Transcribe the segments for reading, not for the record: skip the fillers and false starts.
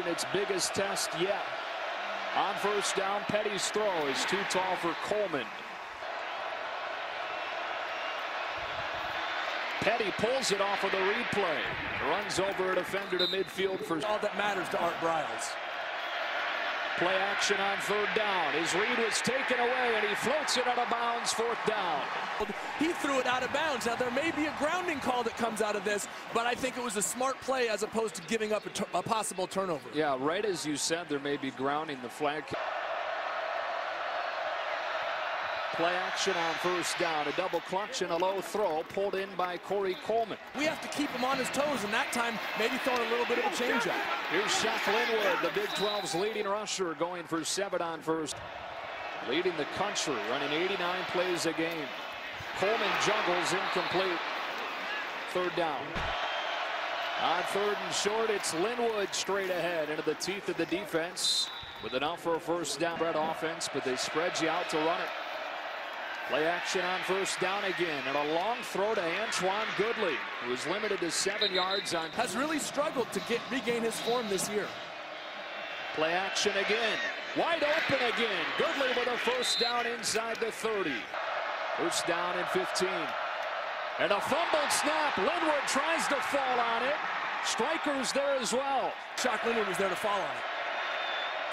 Its biggest test yet. On first down, Petty's throw is too tall for Coleman. Petty pulls it off of the replay. Runs over a defender to midfield for all that matters to Art Briles. Play action on third down. His read was taken away, and he floats it out of bounds, fourth down. He threw it out of bounds. Now, there may be a grounding call that comes out of this, but I think it was a smart play as opposed to giving up a possible turnover. Yeah, right as you said, there may be grounding. The flag. Play action on first down. A double clutch and a low throw pulled in by Corey Coleman. We have to keep him on his toes, and that time maybe throwing a little bit of a changeup. Here's Shaq Linwood, the Big 12's leading rusher, going for 7 on first. Leading the country, running 89 plays a game. Coleman juggles, incomplete. Third down. On third and short, it's Linwood straight ahead into the teeth of the defense with enough for a first down. Spread offense, but they spread you out to run it. Play action on first down again, and a long throw to Antoine Goodley, who is limited to 7 yards on. Has really struggled to regain his form this year. Play action again, wide open again. Goodley with a first down inside the 30. First down and 15. And a fumbled snap. Linwood tries to fall on it. Striker's there as well. Shaq Linwood was there to fall on it.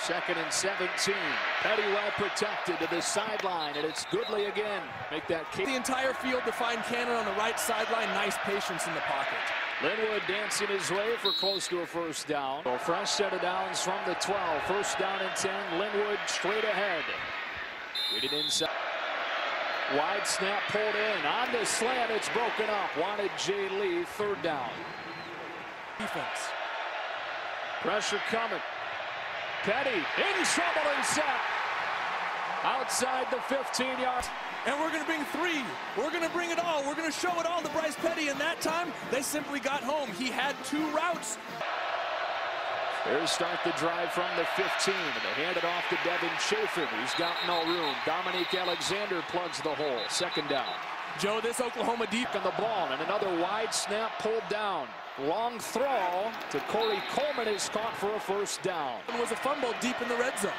Second and 17. Petty well protected to the sideline, and it's Goodley again. Make that kick. The entire field to find Cannon on the right sideline. Nice patience in the pocket. Linwood dancing his way for close to a first down. A fresh set of downs from the 12. First down and 10. Linwood straight ahead. Read it inside. Wide snap pulled in. On the slant, it's broken up. Wanted Jay Lee. Third down. Defense. Pressure coming. Petty in trouble and sack. Outside the 15 yards. And we're going to bring 3. We're going to bring it all. We're going to show it all to Bryce Petty. And that time, they simply got home. He had 2 routes. Here's start the drive from the 15. And they hand it off to Devin Chafin, who's got no room. Dominique Alexander plugs the hole. Second down. Joe, this Oklahoma deep on the ball, and another wide snap pulled down. Long throw to Corey Coleman is caught for a first down. It was a fumble deep in the red zone.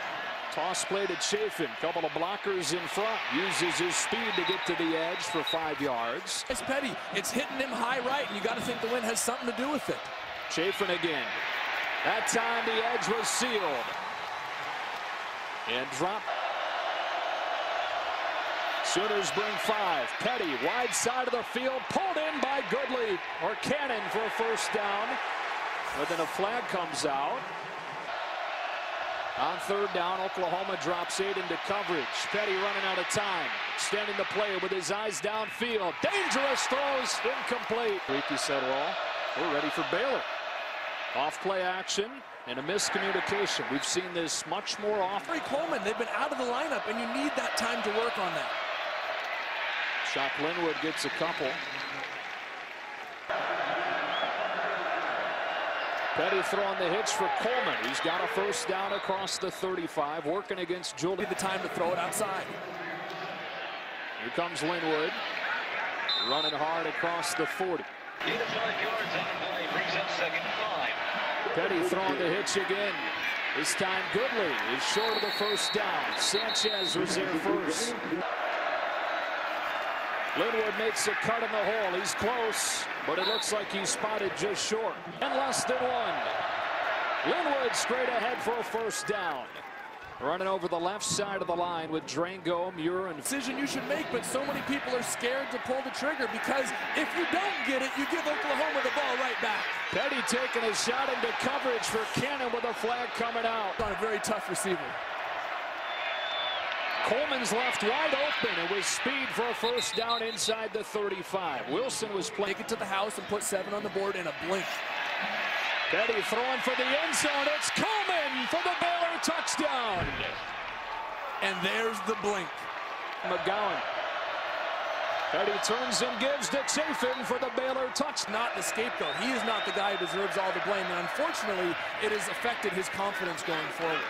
Toss play to Chafin. Couple of blockers in front. Uses his speed to get to the edge for 5 yards. It's Petty. It's hitting him high right, and you got to think the wind has something to do with it. Chafin again. That time the edge was sealed. And drop. Sooners bring 5. Petty, wide side of the field, pulled in by Goodley, or Cannon for a first down. But then a flag comes out. On third down, Oklahoma drops 8 into coverage. Petty running out of time. Extending the play with his eyes downfield. Dangerous throws, incomplete. Ricky said, well, we're ready for Baylor. Off play action and a miscommunication. We've seen this much more often. Coleman, they've been out of the lineup, and you need that time to work on that. Shaq Linwood gets a couple. Petty throwing the hitch for Coleman. He's got a first down across the 35, working against Julie. The time to throw it outside. Here comes Linwood, running hard across the 40. 5 yards on the play, brings up second and 5. Petty throwing the hitch again. This time Goodley is short of the first down. Sanchez was there first. Linwood makes a cut in the hole. He's close, but it looks like he's spotted just short. And less than 1. Linwood straight ahead for a first down. Running over the left side of the line with Drango, Muir, and decision you should make, but so many people are scared to pull the trigger because if you don't get it, you give Oklahoma the ball right back. Petty taking a shot into coverage for Cannon with a flag coming out. On a very tough receiver. Coleman's left wide open and with speed for a first down inside the 35. Wilson was playing. Take it to the house and put 7 on the board in a blink. Petty throwing for the end zone. It's Coleman for the Baylor touchdown. And there's the blink. McGowan. Petty turns and gives to Chafin for the Baylor touch. Not the scapegoat. He is not the guy who deserves all the blame. And unfortunately, it has affected his confidence going forward.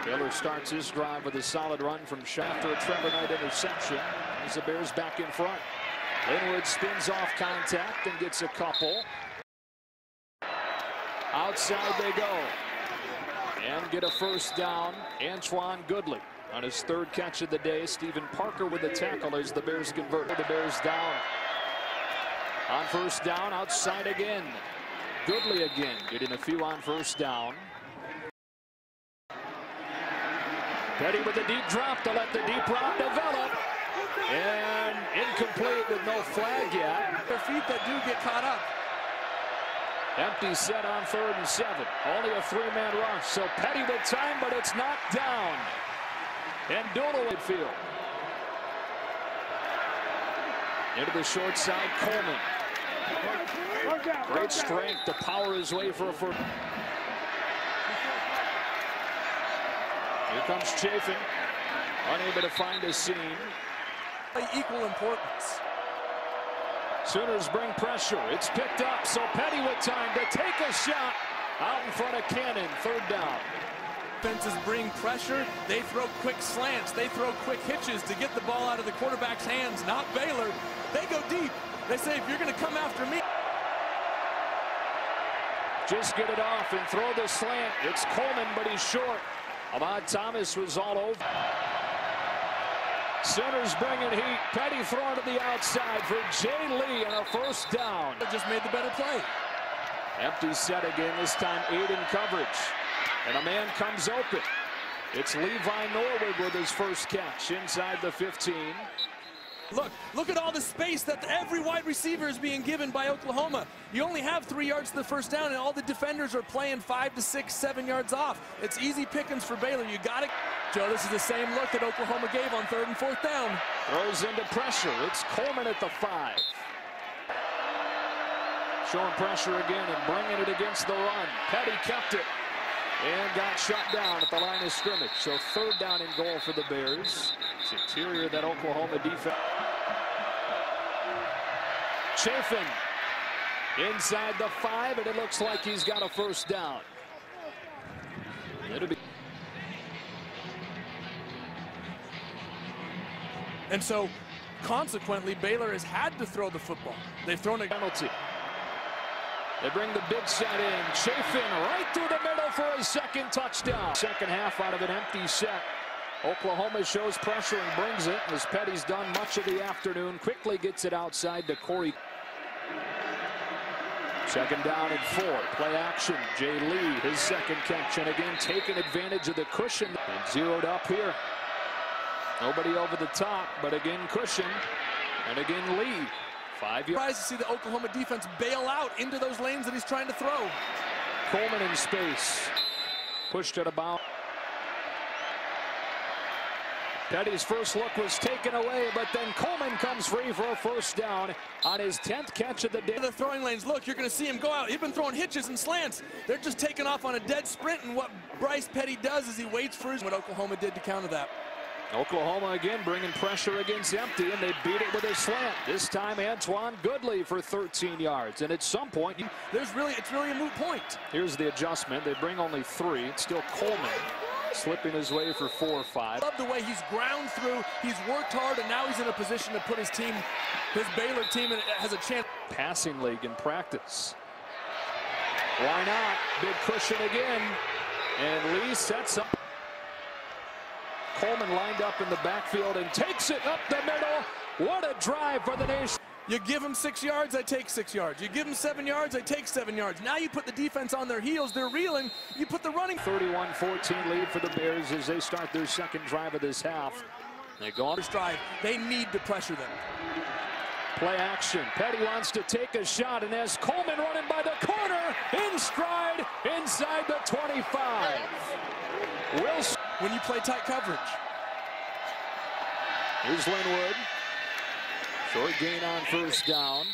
Baylor starts his drive with a solid run from Shafter, a Trevor Knight interception. As the Bears back in front. Linwood spins off contact and gets a couple. Outside they go. And get a first down. Antoine Goodley on his third catch of the day. Stephen Parker with the tackle as the Bears convert. The Bears down. On first down, outside again. Goodley again, getting a few on first down. Petty with a deep drop to let the deep route develop. And incomplete with no flag yet. Their feet that do get caught up. Empty set on 3rd and 7. Only a 3-man rush. So Petty with time, but it's knocked down. And Doolittle midfield. Into the short side, Coleman. Great strength to power his way for a first. Here comes Chafin. Unable to find a seam. Equal importance. Sooners bring pressure. It's picked up, so Petty with time to take a shot out in front of Cannon. 3rd down. Defenses bring pressure. They throw quick slants. They throw quick hitches to get the ball out of the quarterback's hands. Not Baylor. They go deep. They say, if you're going to come after me. Just get it off and throw the slant. It's Coleman, but he's short. Ahmad Thomas was all over. Sooners bringing heat. Petty throwing to the outside for Jay Lee and a first down. They just made the better play. Empty set again, this time 8 in coverage. And a man comes open. It's Levi Norwood with his first catch inside the 15. Look at all the space that every wide receiver is being given by Oklahoma. You only have 3 yards to the first down, and all the defenders are playing 5 to 6, 7 yards off. It's easy pickings for Baylor. You got it. Joe, this is the same look that Oklahoma gave on 3rd and 4th down. Throws into pressure. It's Coleman at the 5. Showing pressure again and bringing it against the run. Petty kept it and got shut down at the line of scrimmage. So 3rd down and goal for the Bears. It's interior that Oklahoma defense. Chafin inside the 5, and it looks like he's got a first down. It'll be. And so, consequently, Baylor has had to throw the football. They've thrown a penalty. They bring the big set in. Chafin right through the middle for his 2nd touchdown. Second half out of an empty set. Oklahoma shows pressure and brings it, as Petty's done much of the afternoon. Quickly gets it outside to Corey. 2nd down and 4. Play action. Jay Lee, his 2nd catch, and again taking advantage of the cushion. And zeroed up here. Nobody over the top, but again cushion. And again Lee. 5 yards. Surprised to see the Oklahoma defense bail out into those lanes that he's trying to throw. Coleman in space. Pushed it about. Petty's first look was taken away, but then Coleman comes free for a first down on his 10th catch of the day. The throwing lanes, look, you're going to see him go out. He's been throwing hitches and slants. They're just taking off on a dead sprint, and what Bryce Petty does is he waits for what Oklahoma did to counter that. Oklahoma again bringing pressure against empty, and they beat it with a slant. This time Antoine Goodley for 13 yards, and at some point it's really a moot point. Here's the adjustment. They bring only 3. It's still Coleman slipping his way for 4 or 5. Love the way he's ground through. He's worked hard, and now he's in a position to put his Baylor team has a chance. Passing league in practice. Why not? Big cushion again, and Lee sets up. Coleman lined up in the backfield and takes it up the middle. What a drive for the nation. You give him 6 yards, I take 6 yards. You give him 7 yards, I take 7 yards. Now you put the defense on their heels. They're reeling. You put the running. 31-14 lead for the Bears as they start their 2nd drive of this half. They go on. Drive. They need to pressure them. Play action. Petty wants to take a shot, and as Coleman running by the corner, in stride, inside the 25. Wilson. When you play tight coverage. Here's Linwood. Short gain on first down.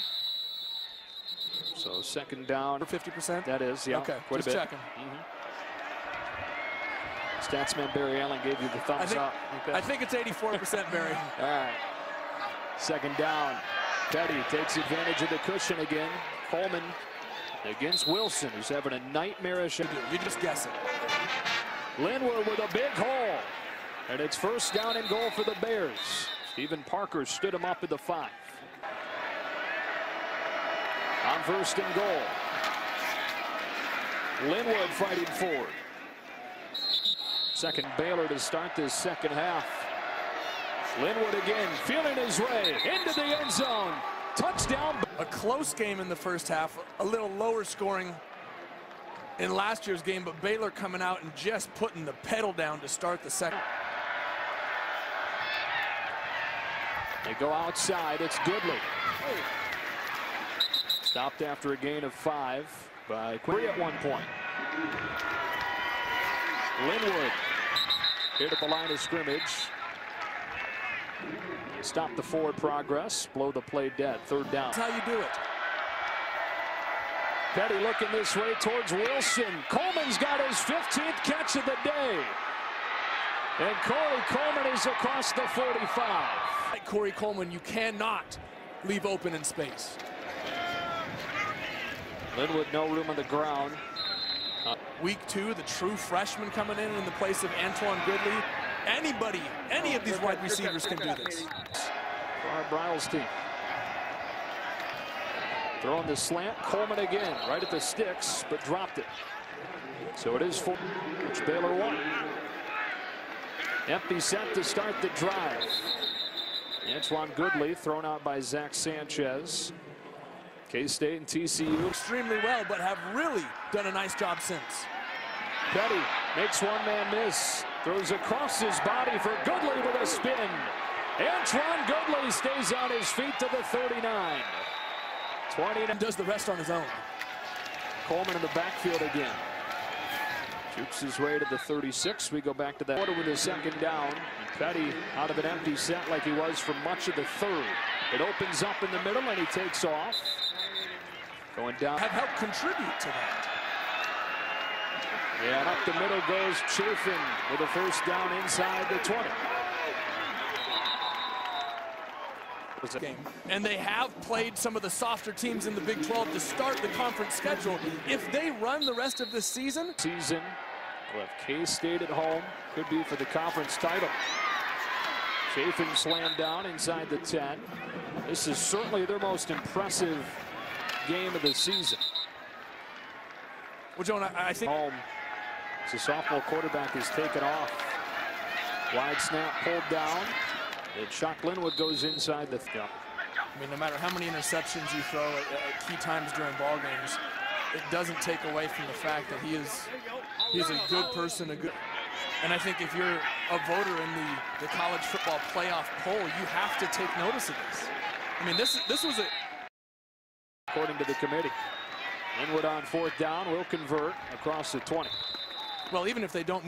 So 2nd down. 50%? That is, yeah. Okay, quite just a bit. checking. Statsman Barry Allen gave you the thumbs up. I think it's 84%, Barry. All right. 2nd down. Petty takes advantage of the cushion again. Coleman against Wilson, who's having a nightmarish. You're just guessing. Linwood with a big hole. And it's 1st down and goal for the Bears. Stephen Parker stood him up at the 5. On first and goal. Linwood fighting forward. Second Baylor to start this second half. Linwood again, feeling his way into the end zone. Touchdown. A close game in the first half, a little lower scoring in last year's game, but Baylor coming out and just putting the pedal down to start the second. They go outside, it's Goodley. Stopped after a gain of 5 by Query at one point. Linwood hit at the line of scrimmage. Stop the forward progress, blow the play dead, third down. That's how you do it. Petty looking this way towards Wilson. Coleman's got his 15th catch of the day. And Corey Coleman is across the 45. Corey Coleman, you cannot leave open in space. Linwood, no room on the ground. Week 2, the true freshman coming in the place of Antoine Goodley. Anybody, any of these wide receivers can do this. For our Bryles team. Throwing the slant, Coleman again, right at the sticks, but dropped it. So it is 4, which Baylor won. Empty set to start the drive. Antoine Goodley thrown out by Zach Sanchez. K-State and TCU extremely well, but have really done a nice job since. Petty makes one man miss. Throws across his body for Goodley with a spin. Antoine Goodley stays on his feet to the 39. 20 and does the rest on his own. Coleman in the backfield again. Jukes his way to the 36. We go back to that order with a second down. And Petty out of an empty set like he was for much of the third. It opens up in the middle and he takes off. Going down. Have helped contribute to that. Yeah, and up the middle goes Chafin with a first down inside the 20. Game. And they have played some of the softer teams in the Big 12 to start the conference schedule. If they run the rest of this season. We'll have K-State at home. Could be for the conference title. Chafin slammed down inside the 10. This is certainly their most impressive game of the season. Well, Joan, I think home. The sophomore quarterback is taken off. Wide snap pulled down. And Chuck Linwood goes inside the field. I mean, no matter how many interceptions you throw at key times during ball games, it doesn't take away from the fact that he is a good person, and I think if you're a voter in the college football playoff poll, you have to take notice of this. I mean, this was a. According to the committee, Linwood on fourth down will convert across the 20. Well, even if they don't.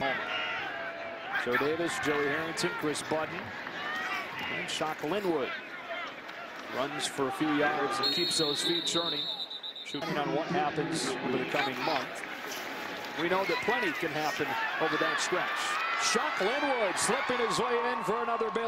Joe Davis, Joey Harrington, Chris Budden. And Shock Linwood runs for a few yards and keeps those feet churning. Shooting on what happens over the coming month. We know that plenty can happen over that stretch. Shock Linwood slipping his way in for another Baylor.